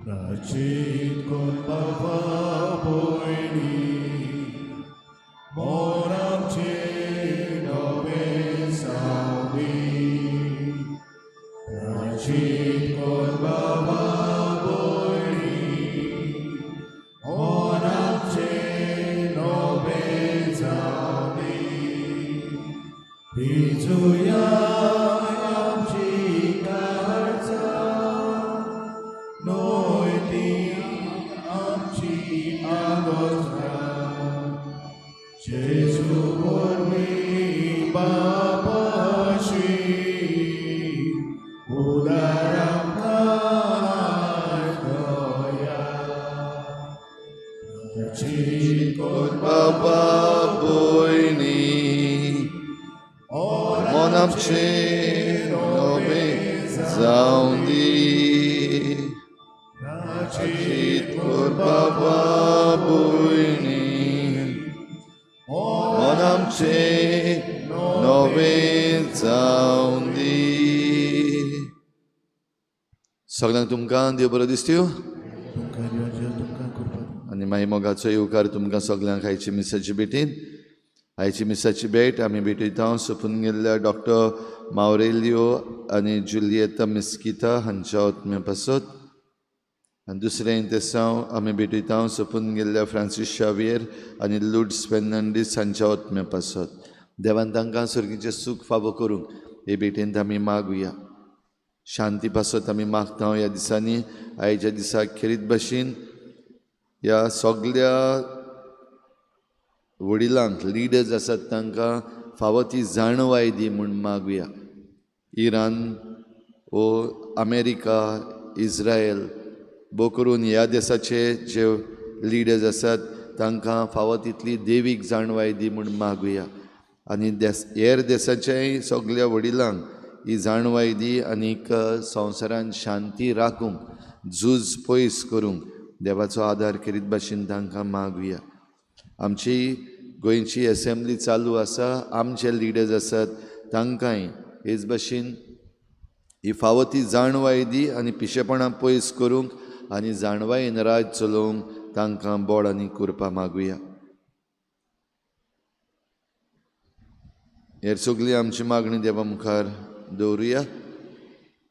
रचित कोण बाबा बोयणी मोर आमचे नवे सावळी रचित कोण बाबा बोयणी मोर आमचे नवे सावळी भिजुया आमची काळजा Jesu bormi babashi udaram kaya Rachit kon baba boyni monamche nove zaundi Rachit kon baba boyni Monamche नवे जावंदी सगळ्यांक तुमकां देव बरो दिसत्यो आनी मागीर मोगाचो येवकार तुमकां सगळ्यांक आयची मिसाची भेटीन आयची मिसाची भेट आमी भेटयता सोंपून गेल्ल्या डॉक्टर माउरेलियो आनी जुलियेता मिस्किता हांच्या आत्म्या पासत आनी दुसरें इंतेसांव आमी भेटयता सोंपून गेल्ल्या फ्रांसीस शावियर आनी लुड्स फेर्नांडीस हांच्या आत्म्या पासत देवान तांकां सर्गीचें सूख फावो करूंक हे भेटेंत आमी मागुया शांती पासत आमी मागता ह्या दिसांनी आयच्या दिसाक खेरीत भाशेन ह्या सगळ्या वडिलांक लिडर्स आसात तांकां फावो ती जाणवाय दी म्हूण मागुया इरान वो अमेरिका इज्रायल भोव करून ह्या देशाचे जे लिडर्स आसात तांकां फावो तितली देवीक जाणवाय दी म्हूण मागुया आनी हेर देशाच्याय सगळ्या वडिलांक ही जाणवाय दी आनीक संवसारांत शांती राखूंक झूज पयस करूंक देवाचो आदार करीत भाशेन तांकां मागुया आमची गोंयची असेंब्ली चालू आसा आमचे लिडर्स आसात तांकांय हेच भाशेन ही फावो ती जाणवाय दी आनी पिशेपणां पयस करूंक आनी जाणवायेन राज चलोवंक तांकां बोड आनी कृपा मागुया हेर सगळी आमची मागणी देवा मुखार दवरुया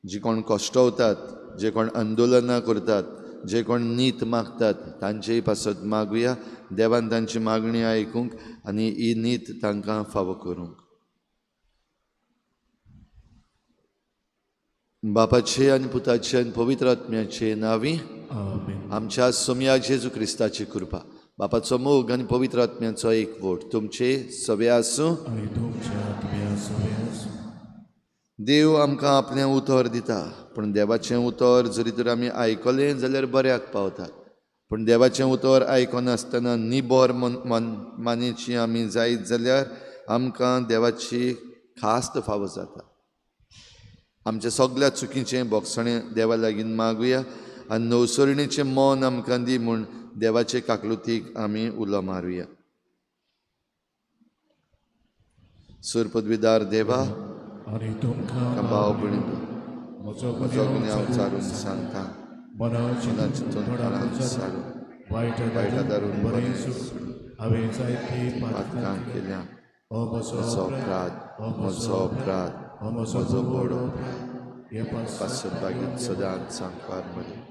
जी कोण कश्टवतात जे कोण आंदोलनां करतात जे कोण नीत मागतात तांचेय पासत मागुया देवान तांची मागणी आयकूंक आनी ही नीत तांकां फावो करूंक बापाचे आनी पुताचे आनी पवित्र आत्म्याचे नांवी आमच्या सोम्या जेजू क्रिस्ताची कृपा बापाचो मोग आनी पवित्र आत्म्याचो एकवट तुमचे सवे आसूं देव आमकां आपलें उतर दिता पूण देवाचें उतर जरी तर आमी आयकलें जाल्यार बऱ्याक पावता पूण देवाचें उतर आयकनासतना निबोर मानेची आमी जायत जाल्यार आमकां देवाची खास्त फावो जाता आमच्या सगळ्या चुकीचें बोगसणें देवा लागीं मागुया आनी नवसरणीचें मन आमकां दी म्हूण देवाचे काकलुतीक आमी उलो मारुया सूर पदवीदार देवा भाव भयणी म्हजो गुन्यांव चारून सांगता मनाच्या चिंतन सारून वायटा दारून बरें हांवें जायती पातकां केल्या म्हजो अपराध म्हजो बोडो पासत बागेत सदांच सांगपार मरे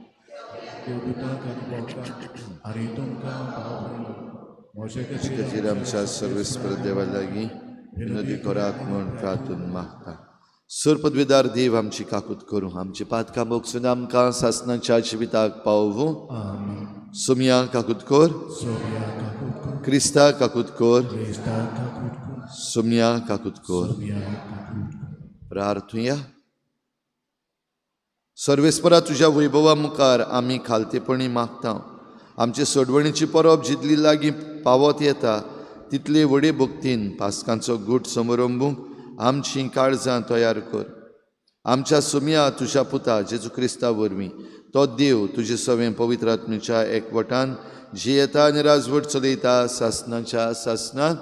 खातीर आमच्या सर्वेस्पर देवा लागीं विनोदी करात म्हूण प्रार्थून मागता सूर पदवीदार देव आमची काकूत करूं आमची पातकां बोगसून आमकां सासणाच्या जिविताक पावूं सुमया काकूत कोर क्रिस्ता काकूत कोर सुमया काकूत कोर प्रार्थुया सर्वेस्परा तुज्या वैभवा मुखार आमी खालतेपणी मागता आमचे सोडवणीची परब जितली लागीं पावत येता तितले व्हडे भक्तीन पासकांचो गूट समोरंबूंक आमची काळजां तयार कर आमच्या सुमया तुज्या पुता जेजू क्रिस्ता वरवीं तो देव तुजे सवें पवित्र आत्म्याच्या एकवटान जियेता आनी राजवट चलयता सासणाच्या सासणाक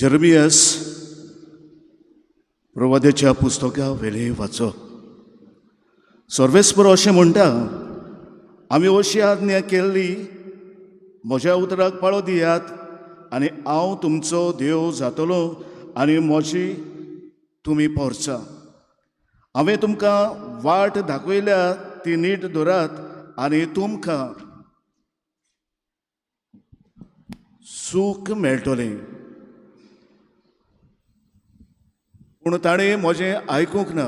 जेरमियास प्रवाद्याच्या पुस्तका वेले वाचप. सर्वेस्पर अशें म्हणटा, आमी अशी आज्ञा केल्ली, म्हज्या उतराक पाळो दियात आनी हांव तुमचो देव जातलो आनी म्हजी तुमी पोरचा. हांवें तुमकां वाट दाखयल्या ती नीट धरात आनी तुमकां सूख मेळटलें. पूण ताणें म्हजें आयकूंक ना.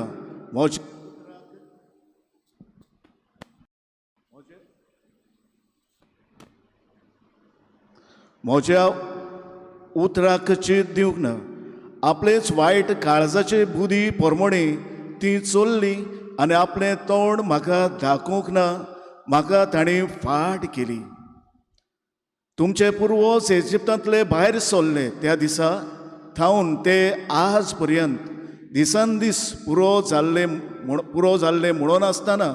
म्हज्या उतराक चीत दिवंक ना. आपलेच वायट काळजाचे बुदी पोरमोणी ती चोरली आनी आपलें तोंड म्हाका दाखोवंक ना. म्हाका ताणें फाट केली. तुमचे पुर्वज इजिप्तांतले भायर सरले त्या दिसा थावन ते आज पर्यंत दिसान दीस पुरो जाल्ले म्हणून आसतना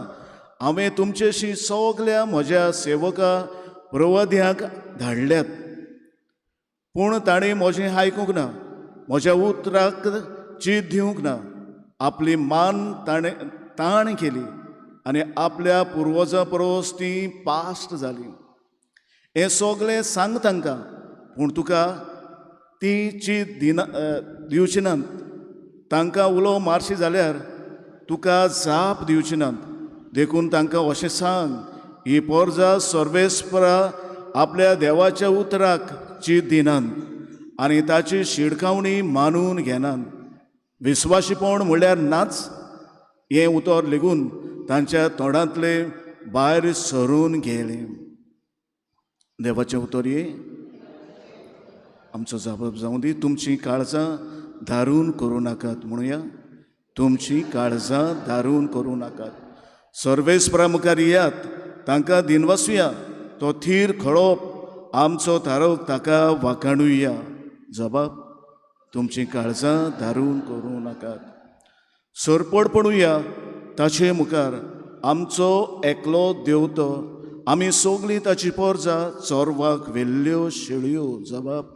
हांवें तुमचेशी सगल्या म्हज्या सेवका प्रवाद्यांक धाडल्यात. पूण ताणें म्हजें आयकूंक ना. म्हज्या उतराक चीत दिवंक ना. आपली मान ताण केली आनी आपल्या पुर्वजां परस ती पास्ट जाली. हें सगलें सांग तांकां, पूण तुका ती चीत दिवची नात. तांकां उलो मारशी जाल्यार तुका जाप दिवची नात. देखून तांकां अशें सांग, ही पोरजां सर्वेस्परा आपल्या देवाच्या उतराक चीत दिनात आनी ताची शिडकावणी मानून घेनात. विस्वाशीपण म्हणल्यार नाच. हें उतर लेगून तांच्या तोंडांतले भायर सरून गेलें. देवाचें उतर हे आमचो जबाब जावं दी. तुमचीं काळजां धारून करूं नाकात. म्हणुया, तुमचीं काळजां धारून करूं नाकात. सर्वेस्परा मुखार येयात, तांकां दिनवासुया. तो थीर खळोप आमचो थारोक ताका वाखाणुया. जबाब, तुमचीं काळजां धारून करूं नाकात. सरपड पडुया ताचे मुखार. आमचो एकलो देव तो. आमी सगलीं ताची पोरजां चोरवाक वेल्ल्यो शेळयो. जबाब,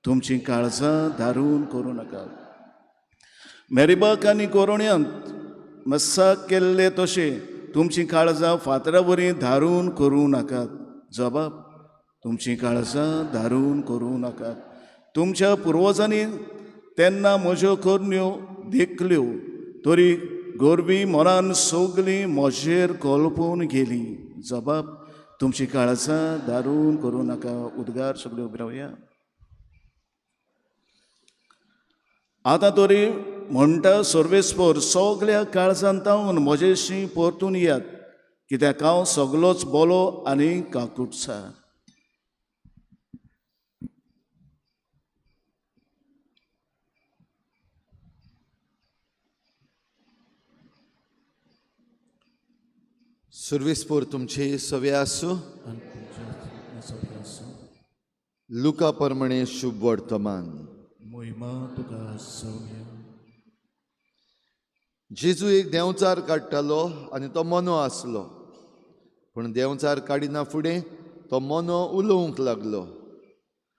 तुमचीं काळजां धारून करूं नाकात. मेरिबाक आनी कोरोण्यांत मस्साक केल्ले तशे तुमचीं काळजां फातरा वरी धारून करूं नाकात. जबाब, तुमचीं काळजां धारून करूं नाकात. तुमच्या पुर्वजांनी तेन्ना म्हज्यो करण्यो देखल्यो, तरी गोरबी मनान सगलीं म्हजेर कोलपून गेली. जबाब, तुमचीं काळजां धारून करूं नाका. उद्गार सगळे उबे रावया. आतां तरी म्हणटा सर्वेस्पर, सगल्या काळजांतावन म्हजेशी परतून येयात, कित्याक हांव सगलोच बोलो आनी काकूटसार. सर्वेस्पर तुमचे सवे आसूं. लुका प्रमाणे शुभ वर्तमान. मोहिमा तुका सवया. जेजू एक देंवचार काडटालो आनी तो मोनो आसलो. पूण देंवचार काडिना फुडें तो मोनो उलोवंक लागलो.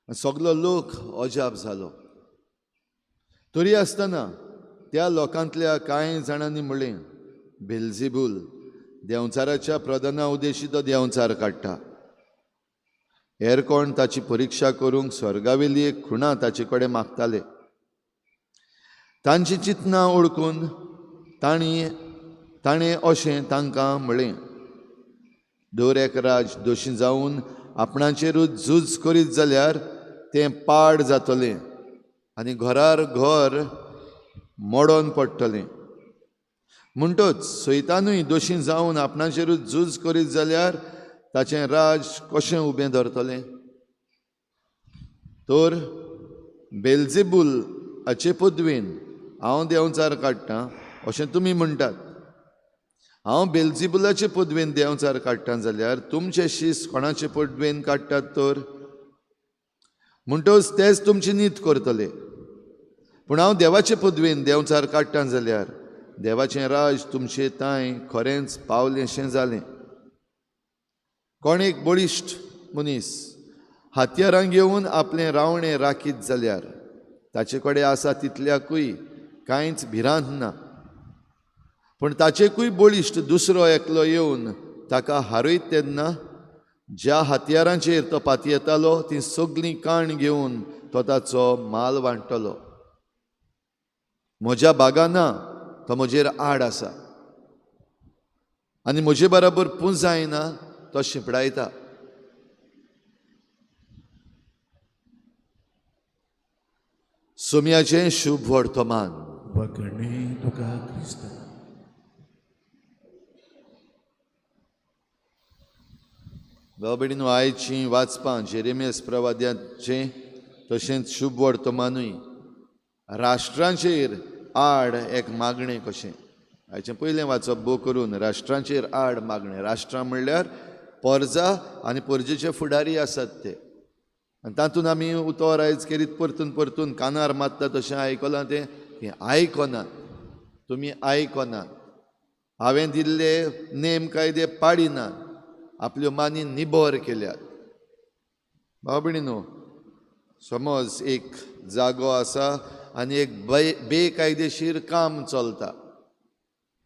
सगलो लोक अजाप जालो. तरी आसतना त्या लोकांतल्या कांय जाणांनी म्हणलें, बेल्झेबूल देंवचाराच्या प्रधाना उद्देशी तो देंवचार काडटा. हेर कोण ताची परिक्षा करूंक स्वर्गावेली एक खुणा ताचे कडेन मागताले. तांची चिंतनां ओळखून ताणें अशें तांकां म्हणलें, दर एक राज दोशी जावन आपणाचेरूच झूज करीत जाल्यार तें पाड जातलें आनी घरार घर मोडोन पडटलें. म्हणटच सैतानूय दोशी जावन आपणाचेरूच झूज करीत जाल्यार ताचें राज कशें उबें धरतलें. तर बेल्झेबूल हाचे पदवेन हांव देंवचार काडटां अशें तुमी म्हणटात. हांव बेल्झेबुलाचे पदवेन देंवचार काडटां जाल्यार तुमचे शीस कोणाचे पदवेन काडटात तर? म्हणटच तेच तुमची नीत करतले. पूण हांव देवाचे पदवेन देंवचार काडटां जाल्यार देवाचें राज तुमचे तांय खरेंच पावलेंशें जालें. कोण एक बळिश्ट मनीस हातयारां घेवन आपलें रावणें राखीत जाल्यार ताचे कडेन आसा तितल्याकूय कांयच भिरांत ना. पूण ताचेकूय बळिश्ट दुसरो एकलो येवन ताका हारयत तेन्ना ज्या हत्यारांचेर तो पातयेतालो ती सगळीं काण घेवन तो ताचो माल वांटतलो. म्हज्या बागा ना, तो म्हजेर आड आसा, आनी म्हजे बरोबर पूंज जायना तो शिंपडायता. सुमयाचें शुभ वर्तमान. वखणी तुका क्रिस्त. भाव भयणीनो, आयचीं वाचपां जेरेमियास प्रवाद्याचें तशेंच शुभ वर्तमानूय राष्ट्रांचेर आड एक मागणें कशें. हाचें पयलें वाचप भोव करून राष्ट्रांचेर आड मागणें. राष्ट्रां म्हणल्यार पोरजां आनी पोरजेचे फुडारी आसात ते. आनी तातूंत आमी उतोर आयज करीत परतून परतून कानार मारता तशें आयकलां तें की आयकनात, तुमी आयकनात, हांवें दिल्ले नेम कायदे पाडिनात, आपल्यो मानी निबोर केल्यात. भाव भयणीनो, समज एक जागो आसा आनी एक बेकायदेशीर काम चलता,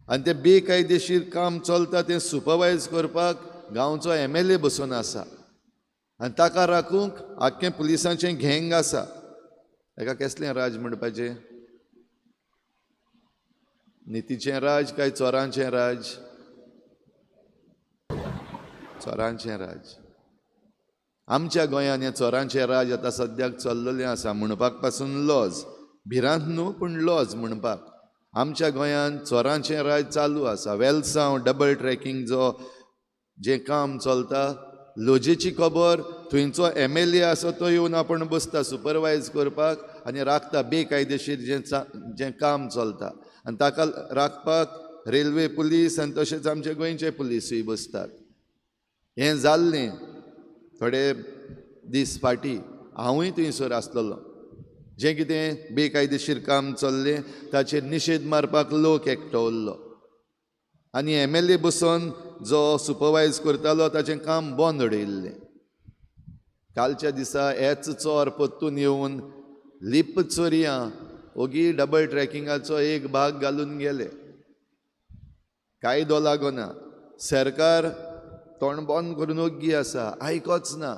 आनी तें बेकायदेशीर काम चलता तें सुपरवायज करपाक गांवचो MLA बसून आसा, आनी ताका राखूंक आख्खें पुलिसांचें घेंग आसा. ताका कसलें राज म्हणपाचें? नितीचें राज काय चोरांचें राज? चोरांचें राज. आमच्या गोंयांत हें चोरांचें राज आतां सद्याक चल्लेलें आसा. म्हणपाक पासून लॉज, भिरांत न्हू पूण लॉज म्हणपाक. आमच्या गोंयांत चोरांचें राज चालू आसा. वेलसांव डबल ट्रॅकिंग जें काम चलता, लोजेची खबर थंयचो MLA आसा तो येवन आपण बसता सुपरवायज करपाक आनी राखता बेकायदेशीर जें काम चलता. आनी ताका राखपाक रेल्वे पुलीस आनी तशेंच आमचे गोंयचे पुलीसूय बसतात. हें जाल्लें थोडे दीस फाटीं हांवूय थंयसर आसलेलो. जें कितें बेकायदेशीर काम चल्लें ताचेर निशेध मारपाक लोक एकठो उरलो, आनी MLA बसून जो सुपरवायज करतालो ताचें काम बंद उडयल्लें. कालच्या दिसा हेच चोर परतून येवन लिप चोरयां ओगी डबल ट्रॅकिंगाचो एक भाग घालून गेले. कायदो लागना, सरकार तोंड बंद करून ओग्गी आसा, आयकोच ना.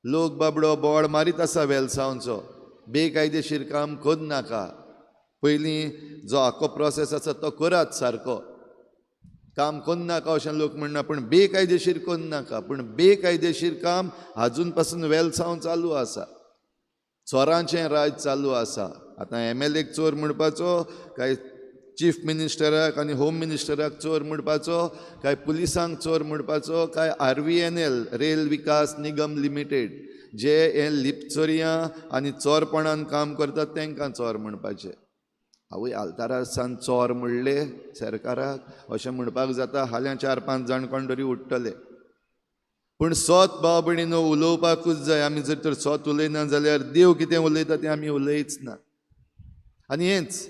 लोक बाबडो बोवाळ मारीत आसा वेलसांवचो, बेकायदेशीर काम करूं नाका, पयलीं जो आख्खो प्रोसेस आसा तो करात सारको, काम करूं नाका अशें लोक म्हणना, पूण बेकायदेशीर करूं नाका. पूण बेकायदेशीर काम आजून पासून वेलसांव चालू आसा. चोरांचें राज चालू आसा. आतां MLAक चोर म्हणपाचो काय चीफ मिनिस्टराक आनी होम मिनिस्टराक चोर म्हणपाचो काय पुलिसांक चोर म्हणपाचो काय RVNL रेल विकास निगम लिमिटेड जे हे लिपचोरयां आनी चोरपणान काम करतात तांकां चोर म्हणपाचें. आवय आल्तारासान चोर म्हणले सरकाराक अशें म्हणपाक जाता. हाल्यां 4-5 जाण कोण तरी उठ्ठले. पूण सोत भाव भयणीनो उलोवपाकूच जाय. आमी जर तर सोत उलयना जाल्यार देव कितें उलयता तें आमी उलयच ना. आनी हेंच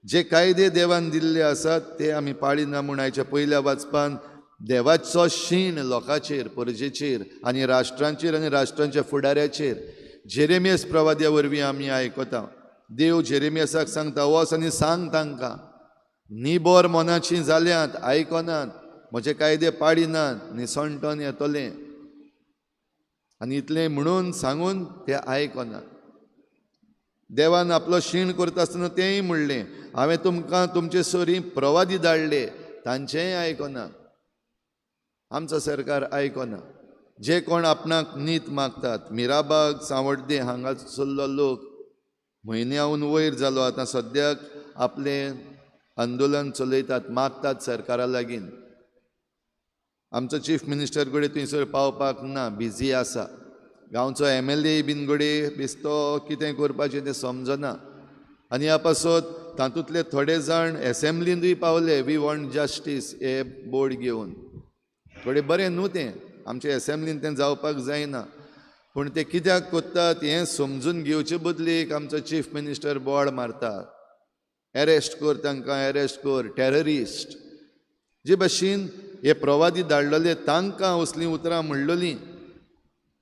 जे कायदे देवान दिल्ले आसात ते आमी पाळिना म्हूण आयच्या पयल्या वाचपान देवाचो शीण लोकांचेर, परजेचेर आनी राष्ट्रांचेर आनी राष्ट्रांच्या फुडाऱ्याचेर जेरेमियास प्रवाद्या वरवीं आमी आयकता. देव जेरेमियासाक सांगता, वच आनी सांग तांकां, निबोर मनाचीं जाल्यांत, आयकनात, म्हजे कायदे पाडिनात, निसंटोन येतलें. आनी इतलें म्हणून सांगून ते आयकनात. देवान आपलो शीण करता आसतना तेंय म्हणलें, हांवें तुमकां तुमचे सोरी प्रवादी धाडले, तांचेंय आयकनात. आमचो सरकार आयकना. जे कोण आपणाक नीत मागतात, मिराबाग सांवड्डे हांगासरलो लोक म्हयन्याहून वयर जालो आतां सद्याक आपलें आंदोलन चलयतात, मागतात सरकारा लागीं. आमचो चीफ मिनिस्टर कडेन थंयसर पावपाक ना, बिजी आसा. गांवचो MLA बीन कडेन बेश्तो कितें करपाचें तें समजना. आनी ह्या पासत तातूंतले थोडे जाण एसेंब्लींतूय पावले, वी वॉन्ट जस्टीस हे बोर्ड घेवन. थोडें बरें न्हू तें, आमच्या एसेंब्लींत तें जावपाक जायना. पूण ते कित्याक कोत्तात हें समजून घेवचे बदलीक आमचो चीफ मिनिस्टर बोवाळ मारता, एरेस्ट कर तांकां, एरेस्ट कर, टेररिस्ट. जे भाशेन हे प्रवादी धाडलेले तांकां असलीं उतरां म्हणलेलीं.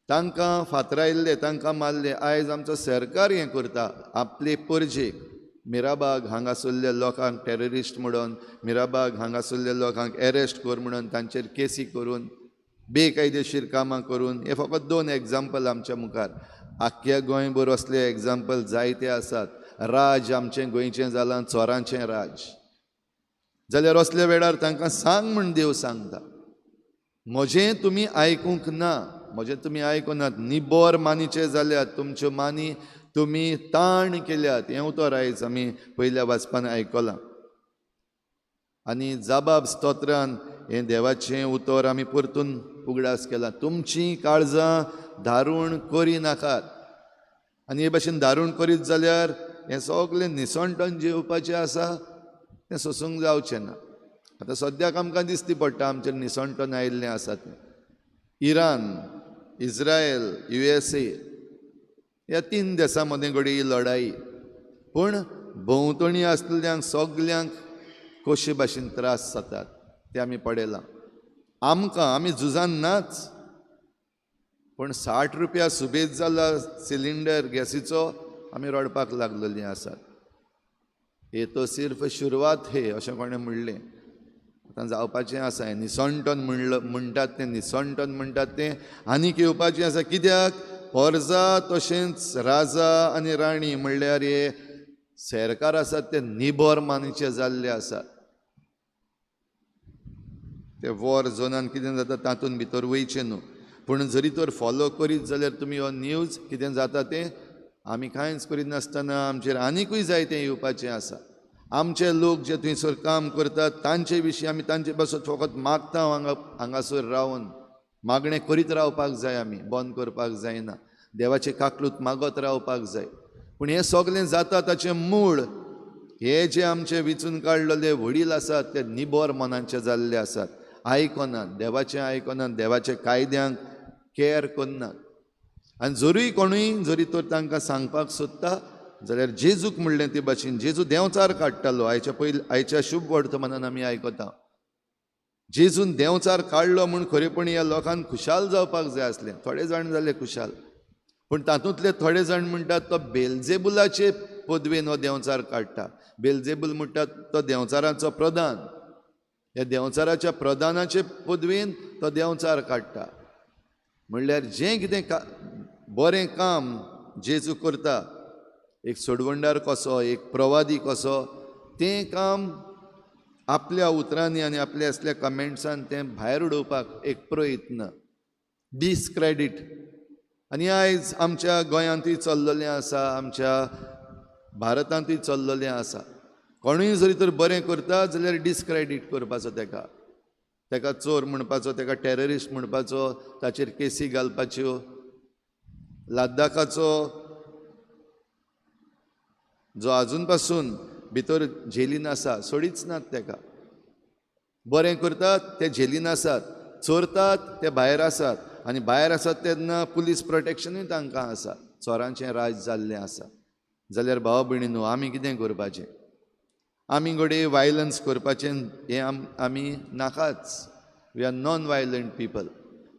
तांकां फातरायल्ले, तांकां मारले. आयज आमचो सरकार हें करता आपले परजेक. मिराबाग हांगासरल्या लोकांक टेररिस्ट म्हणून, मिराबाग हांगासरल्या लोकांक एरेस्ट कर म्हणून, तांचेर केसी करून, बेकायदेशीर कामां करून. हे फकत 2 एग्जाम्पल आमच्या मुखार. आख्ख्या गोंयभर असले एग्जाम्पल जायते आसात. राज आमचें गोंयचें जालां चोरांचें राज. जाल्यार असल्या वेळार तांकां सांग म्हण देव सांगता, म्हजें तुमी आयकूंक ना, म्हजें तुमी आयकुनात. निबोर मानीचे जाल्यात, तुमच्यो मानी तुमी ताण केल्यात. हें उतर आयज आमी पयल्या वाचपान आयकलां. आनी जाबाब स्तोत्रान हें देवाचें उतर आमी परतून उगडास केलां. तुमचीं काळजां दारूण करी नाकात. आनी हे भाशेन दारूण करीत जाल्यार हें सगळें निसणटोन जेवपाचें आसा तें सोसूंक जावचें ना. आतां सद्याक आमकां दिसती पडटा आमचेर निसणटोन आयिल्लें आसा तें. इराण, इज्रायल, USA ह्या 3 देशां मदें घडये ही लढाई. पूण भोंवतणी आसलेल्यांक सगल्यांक कशे भाशेन त्रास जातात ते आमी पळयलां. आमी झुजान नाच, पूण 60 रुपया सुबेज जाला सिलिंडर गॅसीचो, आमी रडपाक लागलेलीं आसात. हे तो सिर्फ शुरवात हे अशें कोणें म्हणलें. आतां जावपाचें आसा हें निसणटोन म्हणटात तें निसणटोन म्हणटात तें आनीक येवपाचें आसा. कित्याक पोरजा तशेंच राजा आनी राणी म्हणल्यार हे सरकार आसात ते निबोर मानीचे जाल्ले आसात. ते वॉर झोनान कितें जाता तातूंत भितर वयचें न्हू. पूण जरी तर फॉलो करीत जाल्यार तुमी हो न्यूज कितें जाता तें आमी कांयच करीत नासतना आमचेर आनिकूय जायतें येवपाचें आसा. आमचे लोक जे थंयसर काम करतात तांचे विशीं आमी तांचे पासून फकत मागता हांगासर रावन. मागणें करीत रावपाक जाय, आमी बंद करपाक जायना. देवाचे काकलूत मागत रावपाक जाय. पूण हें सगळें जाता ताचें मूळ हे जे आमचे विचून काडलेले वडील आसात ते निबोर मनांचे जाल्ले आसात. आयकनात, देवाचें आयकनात, देवाच्या कायद्यांक केअर करनात. आनी जरूय कोणूय जरी तर तांकां सांगपाक सोदता जाल्यार जेजूक म्हणलें ते भाशेन जेजू देंवचार काडटालो. आयच्या शुभ वर्तमानान आमी आयकता जेजून देंवचार काडलो म्हूण खरेपणी ह्या लोकांक खुशाल जावपाक जाय आसलें. थोडे जाण जाले खुशाल, पूण तातूंतले थोडे जाण म्हणटात तो बेलजेबुलाचे पदवेन हो देंवचार काडटा. बेलजेबूल म्हणटात तो देंवचाराचो प्रधान. ह्या देंवचाराच्या प्रधानाचे पदवेन तो देंवचार काडटा. म्हणल्यार जें कितें बरें काम जेजू करता, एक सोडवंडार कसो, एक प्रवादी कसो, तें काम आपल्या उतरांनी आनी आपल्या असल्या कमेंट्सान तें भायर उडोवपाक एक प्रयत्न, डिस्क्रेडीट. आनी आयज आमच्या गोंयांतूय चल्लेलें आसा, आमच्या भारतांतूय चल्लेलें आसा. कोणूय जरी तर बरें करता जाल्यार डिस्क्रेडीट करपाचो तेका चोर म्हणपाचो, तेका टेररिस्ट म्हणपाचो, ताचेर केसी घालपाच्यो. लद्दाखाचो जो आजून पासून भितर जेलीन आसा, सोडीच नात तेका. बरें करतात ते जेलीन आसात, चोरतात ते भायर आसात, आनी भायर आसात तेन्ना पुलीस प्रोटेक्शनूय तांकां आसा. चोरांचें राज जाल्लें आसा. जाल्यार भाव भयणीनो, आमी कितें करपाचें? आमी घडये वायलन्स करपाचें हें आमी नाकाच. We are non violent people.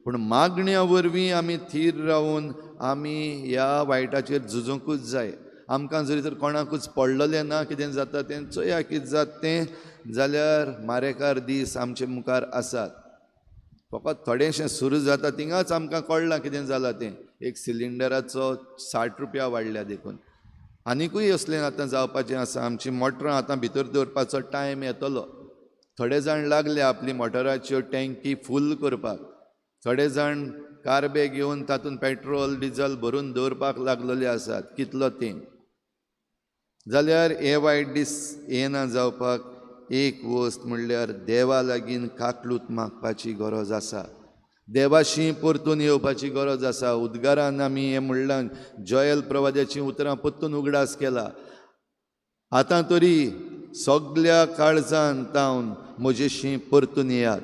पूण मागण्या वरवीं आमी थीर रावून आमी ह्या वायटाचेर झुजूंकूच जाय. आमकां जरी तर कोणाकूच पडलेलें ना कितें जाता तें, चोया कितें जाता तें, जाल्यार मारेकार दीस आमचे मुखार आसात. फकत थोडेंशें सुरू जाता थिंगाच आमकां कळना कितें जालां तें. एक सिलिंडराचो 60 रुपया वाडल्या देखून. आनिकूय असलें आतां जावपाचें आसा. आमचीं मोटरां आतां भितर दवरपाचो टायम येतलो. थोडे जाण लागले आपली मोटराच्यो टँकी फूल करपाक. थोडे जाण कारबे घेवन तातूंत पेट्रोल डिझल भरून दवरपाक लागलेले आसात. कितलो तें जाल्यार हे वायट दीस येना जावपाक एक वस्त म्हणल्यार देवा लागीं काकलूत मागपाची गरज आसा. देवाशी परतून येवपाची गरज आसा. उद्गारान आमी हें म्हणलां, जोएल प्रवाद्याचीं उतरां परतून उगडास केला. आतां तरी सगल्या काळजान तावन म्हजेशी परतून येयात.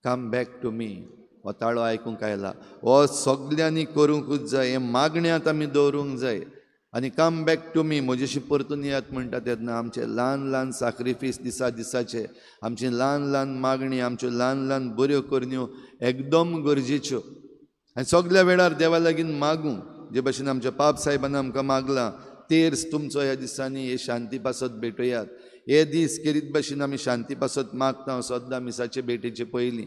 Come back to me. हो ताळो आयकूंक आयला. हो सगल्यांनी करूंकूच जाय. हे मागण्यांत आमी दवरूंक जाय. आनी कम बॅक टू मी, म्हजेशी परतून येयात म्हणटा तेन्ना आमचे ल्हान ल्हान सॅक्रिफीस दिसाचे, आमची ल्हान ल्हान मागणी, आमच्यो ल्हान ल्हान बऱ्यो करण्यो एकदम गरजेच्यो. आनी सगल्या वेळार देवा लागीं मागूं जे भशेन आमच्या पाप साहेबान आमकां मागलां तेर्स तुमचो ह्या दिसांनी हे शांती पासत भेटयात. हे दीस केरीत भशेन आमी शांती पासत मागता सद्दां मिसाचे भेटेचे पयलीं.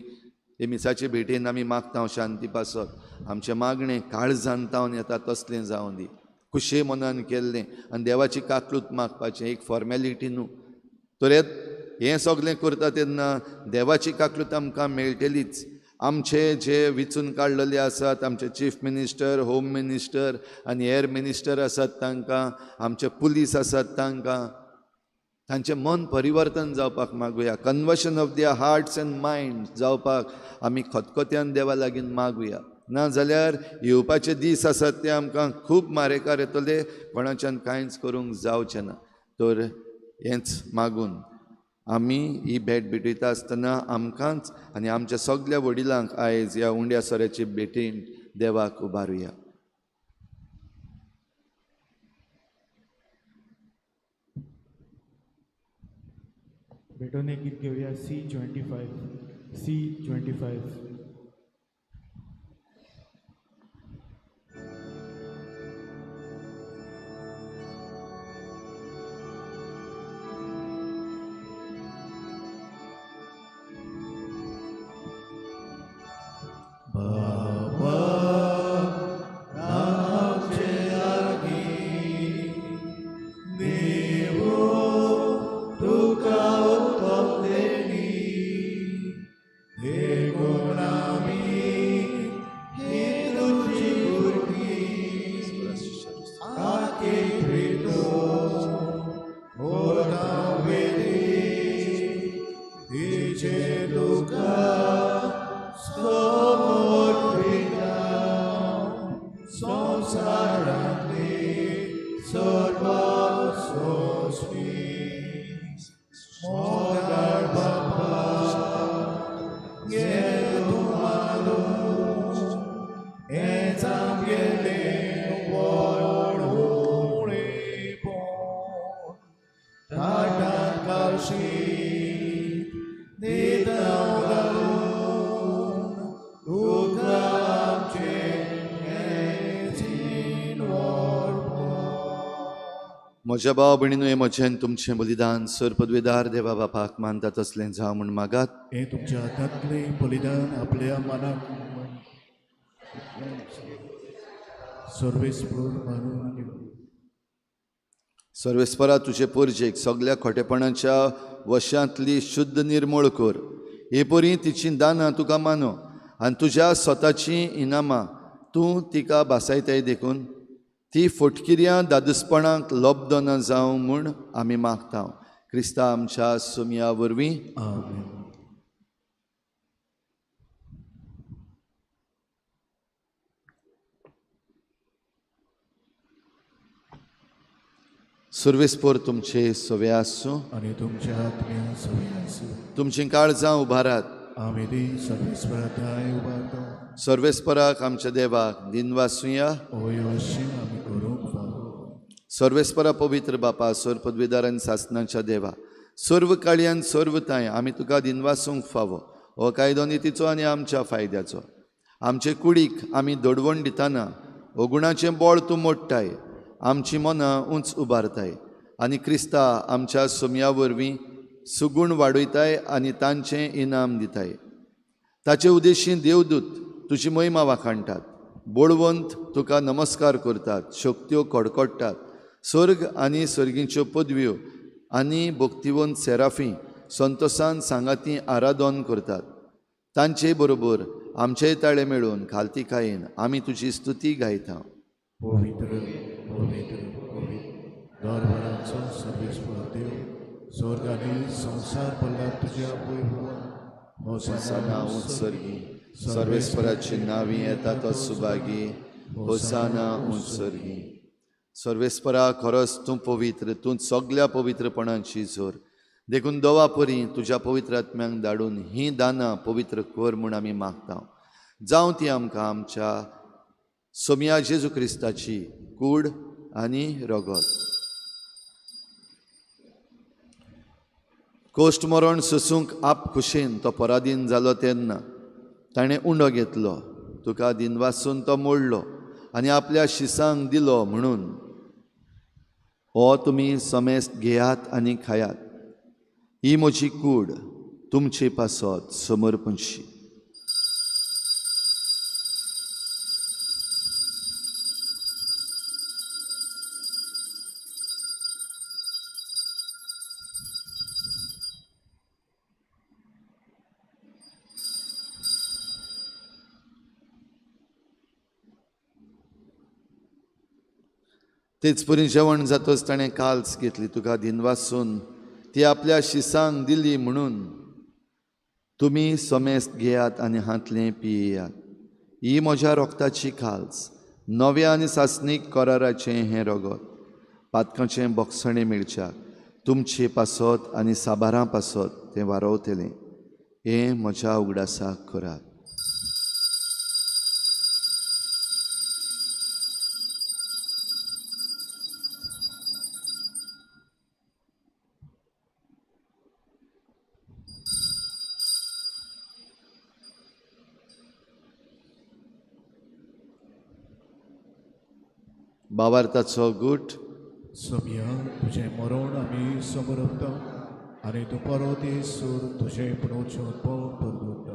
हे मिसाचे भेटेन आमी मागता शांती पासत आमचें मागणें काळजान तावन येता तसलें जावं दी, खुशे मनान केल्लें आनी देवाची काकलूत मागपाचें एक फॉर्मेलिटी न्हू. तर हें सगळें करता तेन्ना देवाची काकलूत आमकां मेळटलीच. आमचे जे विचून काडलेले आसात, आमचे चीफ मिनिस्टर, होम मिनिस्टर आनी हेर मिनिस्टर आसात तांकां, आमचे पुलीस आसात तांकां, तांचें मन परिवर्तन जावपाक मागुया. Conversion of their hearts and mind जावपाक आमी खतखत्यान देवा लागीं मागुया. ना जाल्यार येवपाचे दीस आसात ते आमकां खूब मारेकार येतले, कोणाच्यान कांयच करूंक जावचें ना. तर हेंच मागून आमी ही भेट भेटयता आसतना आमकांच आनी आमच्या सगल्या वडिलांक आयज ह्या उंड्या सोऱ्याचे भेटेन देवाक उबारुया. भेटून एक गीत घेऊया C25. म्हज्या भाव भयणीनो, हे म्हजें तुमचें बलिदान सर पदवेदार देवा बापाक मानता तसलें जावं म्हूण मागात. हे तुमच्या हातांतलें बलिदान आपल्या मनाक सर्वेस्पर मानून घेवं. सर्वेस्परा तुजे पुर्जेक सगल्या खोटेपणाच्या वशांतली शुद्ध निर्मूळ कर. हे परी तिची दानां तुका मानो आनी तुज्या स्वताची इनामां तूं तिका भासायताय देखून ती फटकिऱ्या दादूसपणाक लब्ध न जावं म्हूण आमी मागता. क्रिस्ता आमच्या सुमया वरवीं. आमेन. सर्वेस्पर तुमचे सवे आसूं आनी तुमच्या आत्म्या सवय आसूं. तुमचीं काळजां उबारात. आमी ती सर्वेस्पराताय उबारता. सर्वेस्पराक आमच्या देवाक दिनवासुया. ओय अशें आमी करूंक फावो. सर्वेस्परा पवित्र बापा, सर पदवीदार आनी सासणाच्या देवा, सर्व काळयान सर्वताय आमी तुका दिनवासूंक फावो. हो कायदो नितीचो आनी आमच्या फायद्याचो. आमचे कुडीक आमी दडवण दितना अगुणाचें बोळ तूं मोडटाय, आमची मनां उंच उबारताय आनी क्रिस्ता आमच्या सुमया वरवीं सुगूण वाडयताय आनी तांचें इनाम दिताय. ताचे उद्देशीं देवदूत तुजी महिमा वाखाणटात, बोडवंत तुका नमस्कार करतात, शक्त्यो कडकडटात, स्वर्ग आनी सर्गीच्यो पदव्यो आनी भक्तिवंत सेराफी संतोसान सांगाती आराधन करतात. तांचे बरोबर आमचेय ताळे मेळून खालतिकायेन आमी तुजी स्तुती गायता. पवित्र पवित्र पवित्र दरबाराचो सर्वेस्पर देव, स्वर्ग आनी संवसार पडला तुज्या वैभवान. होसाना उत्सर्गी, सर्वेस्पराची नांवी येता तो सुभागी. होसाना उत्सर्गी. सर्वेस्परा खरोच तूं पवित्र, तूं सगल्या पवित्रपणाची जोर. देखून दोवा परी तुज्या पवित्र आत्म्यांक धाडून ही दानां पवित्र कर म्हूण आमी मागता. जावं ती आमकां आमच्या सोमया जेजू क्रिस्ताची कूड आनी रगत. कोश्ट मरण सोसूंक आप खुशेन तो पराधीन जालो तेन्ना ताणें उंडो घेतलो तुका दिनवासून तो मोडलो आनी आपल्या शिसांक दिलो म्हणून हो तुमी समेस्त घेयात आनी खायात. ही म्हजी कूड तुमची पासत समर्पणशी. तेच परी जेवण जातच ताणें काल्स घेतली. तुका दिनवासून ती आपल्या शिसांक दिली म्हणून तुमी समेस्त घेयात आनी हातलें पियेयात. ही म्हज्या रोगताची काल्स, नव्या आनी सासणीक कराराचें हें रगत. पातकाचें बोगसणें मेळच्याक तुमची पासत आनी साबारां पासत तें वारवतलें. हें म्हज्या उगडासाक करात. भावार्थाचो गूट. सोम्या तुझें मरण आमी समरपता आनी तूं परत येसूर तुजें पुनोवचें दवरता.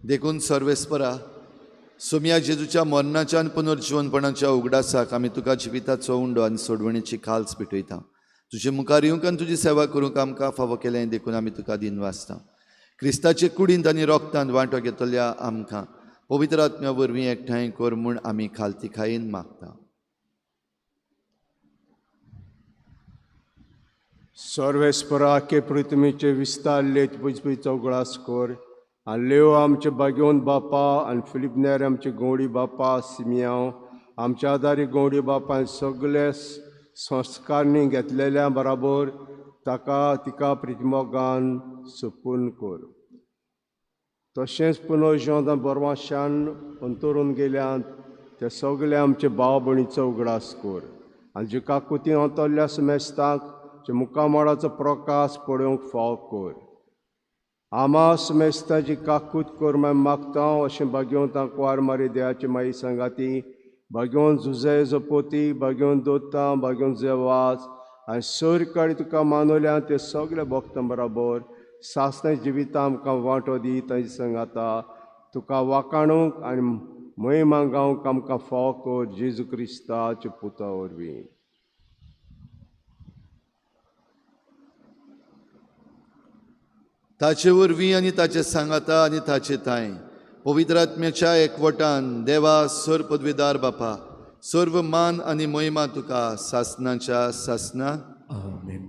देखून सर्वेस्परा सोम्या जेजूच्या मरणाच्या आनी पुनर्जीवनपणाच्या उगडासाक आमी तुका जिविताचो उंडो आनी सोडवणेची खाल्स पिटयता. तुजे मुखार येवंक आनी तुजी सेवा करूंक आमकां फावो केलें देखून आमी तुका दिनवासता. क्रिस्ताचे कुडींत आनी रोगतांत वांटो घेतल्या आमकां पवित्र आत्म्या वरवीं एकठांय कर म्हूण आमी खालतीकायेन मागता. सर्वेस्परा के पृथ्वीचे विस्तारले पुजपीचो उगडास कर आनी लेव आमचे बागेवन बापा आनी फिलिपनेर आमचे गवडी बापा सिमियांव आमच्या आदारी गवडी बापान सगळे संस्कारनी घेतलेल्या बराबर तिका प्रितमोगान सोपून कर. तशेंच पुनर्जीवन बरवाशान अंतरून गेल्यात ते सगळे आमचे भाव भयणीचो उगडास कर आनी जे काकुती अंतरल्या समेस्तांक जे मुखामळाचो प्रकाश पळोवंक फाव कर. आमा समेस्ताची काकूत कर मागता अशें भाग्यवंतांक वार मारी देवाची माई सांगाती भाग्यवंत जुजे जपोती भाग्यवंत दोता भाग्यवंत जेवास आनी सर काळी तुका मानवल्या ते सगळे भक्तां बराबर सासणे जिवितां आमकां वांटो दी तांची सांगाता तुका वाकाणूंक आनी महिमा गावंक आमकां फाव कर जेजू क्रिस्ताचे पुता वरवीं. ताचे वरवीं आनी ताचे सांगाता आनी ताचे ताय पवित्र आत्म्याच्या एकवटान देवा सर पदवीदार बापा सर्व मान आनी महिमा तुका सासणाच्या सासणाक. आमेन.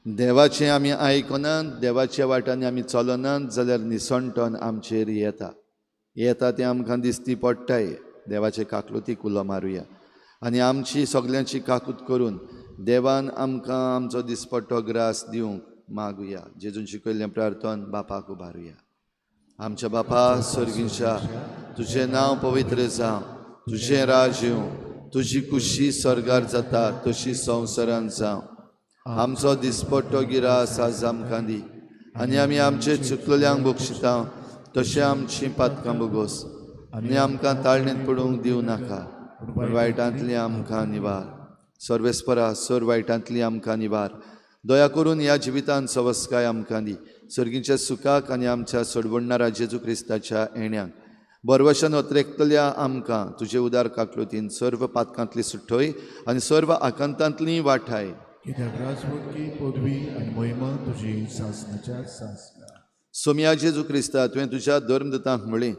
देवाचें आमी आयकनात, देवाच्या वाटांनी आमी चलनात जाल्यार निसणटोन आमचेर येता तें आमकां दिसती पडटाय. देवाचे काकलुतीक उलो मारुया आनी आमची सगल्यांची काकूत करून देवान आमकां आमचो दिसपट्टो ग्रास दिवंक मागुया. जेजून शिकयल्लें प्रार्थन बापाक उबारुया. आमच्या बापा सर्गीच्या तुजें नांव पवित्र जावं, तुजें राज येवं, तुजी कुशी स्वर्गार जाता तशी संवसारांत जावं. आमचो दिसपट्टो गिरास आज आमकां दी आनी आमी आमचे चुकलेल्यांक बक्षिता तशें आमची पातकां बोगोस आनी आमकां ताळणेंत पडूंक दिवं नाका पूण वायटांतली आमकां निवार. सर्वेस्परा सर वायटांतली आमकां निवार. दया करून ह्या जिवितांत सवस्काय आमकां दी. सर्गीच्या सुखाक आनी आमच्या सोडवणारा जेजू क्रिस्ताच्या येण्याक बरवशान अत्रेकतल्या आमकां तुजे उदार काकलुतीन सर्व पातकांतली सुट्टोय आनी सर्व आकांतांतली वाठाय. कित्याक राजवटकी पदवी आनी महिमा तुजी सासणाच्या सासना. सोम्या जेजू क्रिस्ता तुवें तुज्या धर्मदतांक म्हळें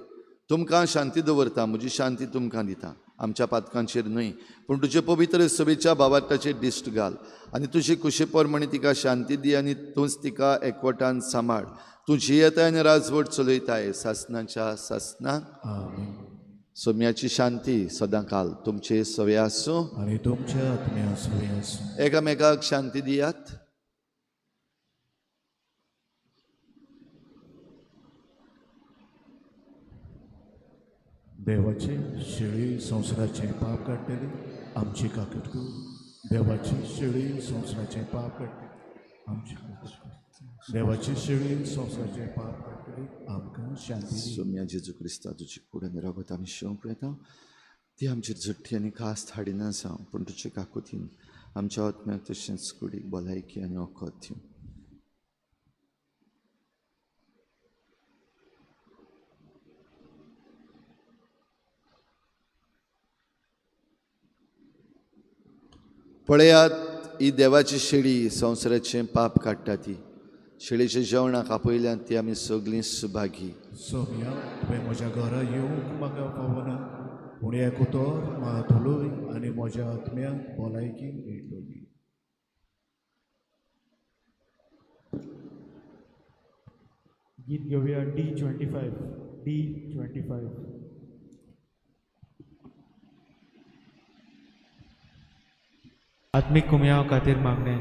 तुमकां शांती दवरता, म्हजी शांती तुमकां दिता. आमच्या पातकांचेर न्हय पूण तुजे पवित्र सभेच्या भावार्थाचेर दिश्ट घाल आनी तुजी कुशी पोरमणी तिका शांती दी आनी तूंच तिका एकवटान सांबाळ. तूं जियेताय आनी राजवट चलयताय सासणाच्या सासनाक. आमेन. सोम्याची शांती सदां काल तुमचे सवे आसूं आनी तुमच्या आत्म्या सवे आसूं. एकामेकाक शांती दियात. देवाचे शेळी संवसाराचे पाप काडटली आमची काकूट कर. देवाची शेळी संवसाराचे पाप काडटली. आमची काकूट कर. देवाची शेळी संवसाराचे पाप काडटली. आमकां शांती दी. सोम्या जेजू क्रिस्ता तुजे कुडीन राबत आमी शेवंक येता. ती आमचेर झट्टी आनी कास्त हाडिना जावं, पूण तुजे काकुतीन आमच्या आत्म्याक तशेंच कुडीक भलायकी आनी वखद दिवं. पळयात, ही देवाची शेळी संवसाराचें पाप काडटा. ती शेळीच्या जेवणाक आपयल्यान ती आमी सगळीं सुभागी. सोम्या, तुवें म्हज्या घरा येवंक म्हाका फावना, पूण एक उतर मातुलय आनी म्हज्या आत्म्याक भलायकी मेळटली. गीत घेऊया D25. आत्मिक कुमया खातीर मागणे.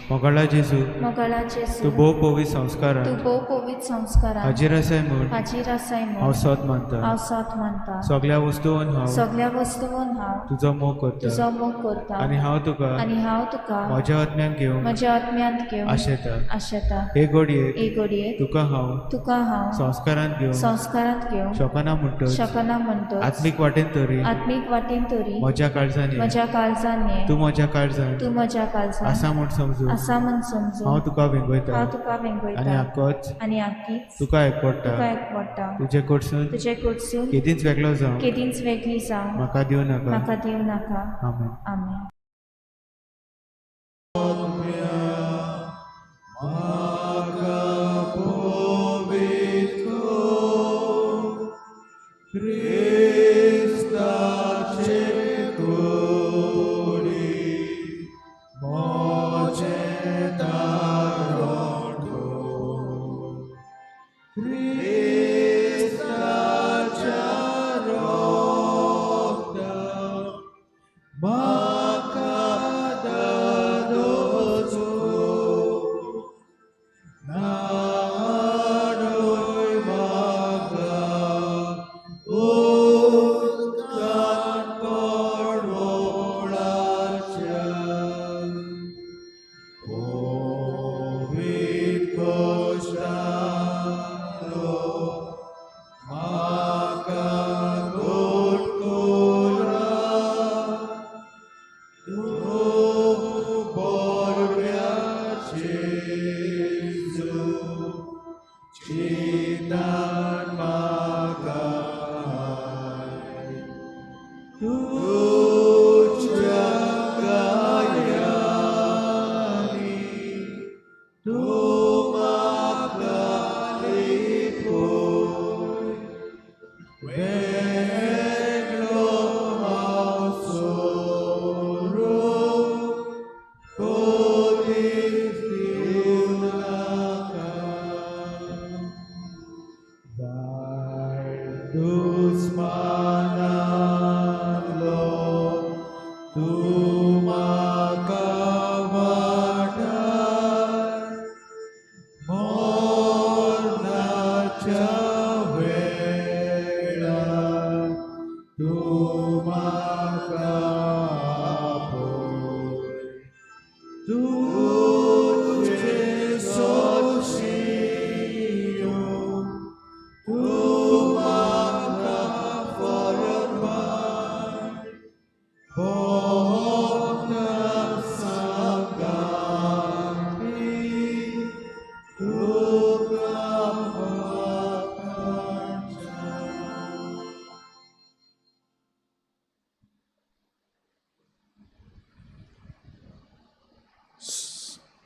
मोगाळा जेजू, मोगाळा जेजू, तू भोव पवित्र संस्कारान तूं भोव पवित्र संस्कारान हाजीर आसाय म्हूण हाजीर आसाय हांव म्हूण सोत मानता. हांव सोत मानता. सगळ्या वस्तूंन हांव सगळ्या वस्तूंन हांव तुजो मोग करता तुजो मोग करता. आनी हांव तुका आनी हांव तुका म्हज्या आत्म्यान घेवन म्हज्या आत्म्यांत घेवन आशेता. आशेता. हे घडयेक एक घडयेक तुका हांव हांव संस्कारान घेवन संस्कारांत घेवन शोकना म्हणटच शकना म्हणटच आत्मीक वाटेन तरी आत्मीक वाटेन तरी म्हज्या काळजान ये. म्हज्या काळजान ये. तू म्हज्या काळजान तूं म्हज्या काळजान आसा म्हूण समजू आसा म्हूण समजून हांव तुका वेंगयता हांव तुका आनी वेंगयता आक्कोच आनी आख्खीच तुका एकपडटा. तुका एकवडटा. तुजे कडसून तुजे कडसून केदींच वेगळो जावं केदींच वेगळी जावं म्हाका दिवं नाका. म्हाका दिवं नाका. आमेन. आमेन.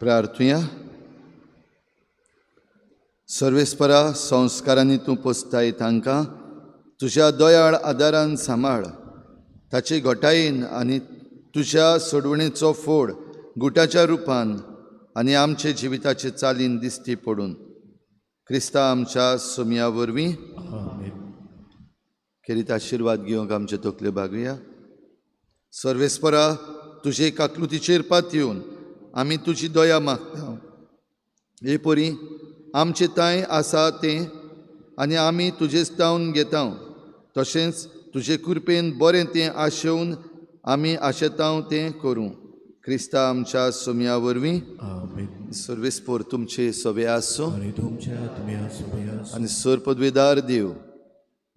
प्रार्थुया. सर्वेस्परा संस्कारांनी तूं पोसताय तांकां तुज्या दोयाळ आदारान सांबाळ. ताचे घोटायेन आनी तुज्या सोडवणेचो फोड गुटाच्या रुपान आनी आमचे जिविताचे चालीन दिसती पडून क्रिस्ता आमच्या सोम्या वरवीं खेरीत आशिर्वाद घेवंक आमचे तकले बागुया. सर्वेस्परा तुजे काकलुतीचेर पातयेवन आमी तुजी दया मागता. हे परी आमचे ताय आसा तें आनी आमी तुजेच तावन घेता. तशेंच तुजे कृपेन बरें तें आशेवन आमी आशेतांव तें करूं. क्रिस्ता आमच्या सुमया वरवीं आमेन. सर्वेस्पोर तुमचे सवे आसूं आणि तुमच्या आत्म्या सुभयास आनी सर पदवीदार देव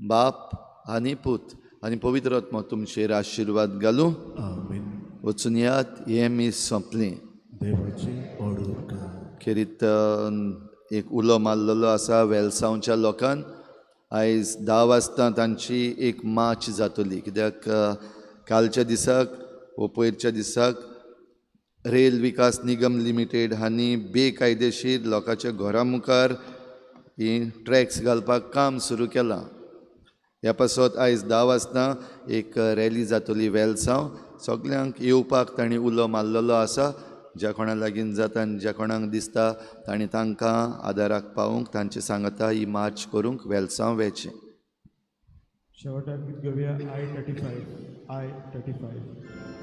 बाप आनी पूत आनी पवित्र आत्मा तुमचेर आशिर्वाद घालूं. आमेन. वचून यात हें मी सोंपलें. देवाची ओडूर कर. खेरीत एक उलो मारलेलो आसा वेलसांवच्या लोकांन. आयज 10 वाजता तांची एक माच जातली, कित्याक कालच्या दिसाक वो पयरच्या दिसाक रेल विकास निगम लिमिटेड हांणी बेकायदेशीर लोकांच्या घरा मुखार ही ट्रॅक्स घालपाक काम सुरू केलां. ह्या पासत आयज 10 वाजता एक रॅली जातली वेलसांव. सगल्यांक येवपाक तांणी उलो मारलेलो आसा. ज्या कोणा लागीं जाता आनी ज्या कोणाक दिसता तांणी तांकां आदाराक पावूंक तांचे सांगता ही मार्च करूंक वेलसांव वेचें. शेवटाक गीत घेवया I-35.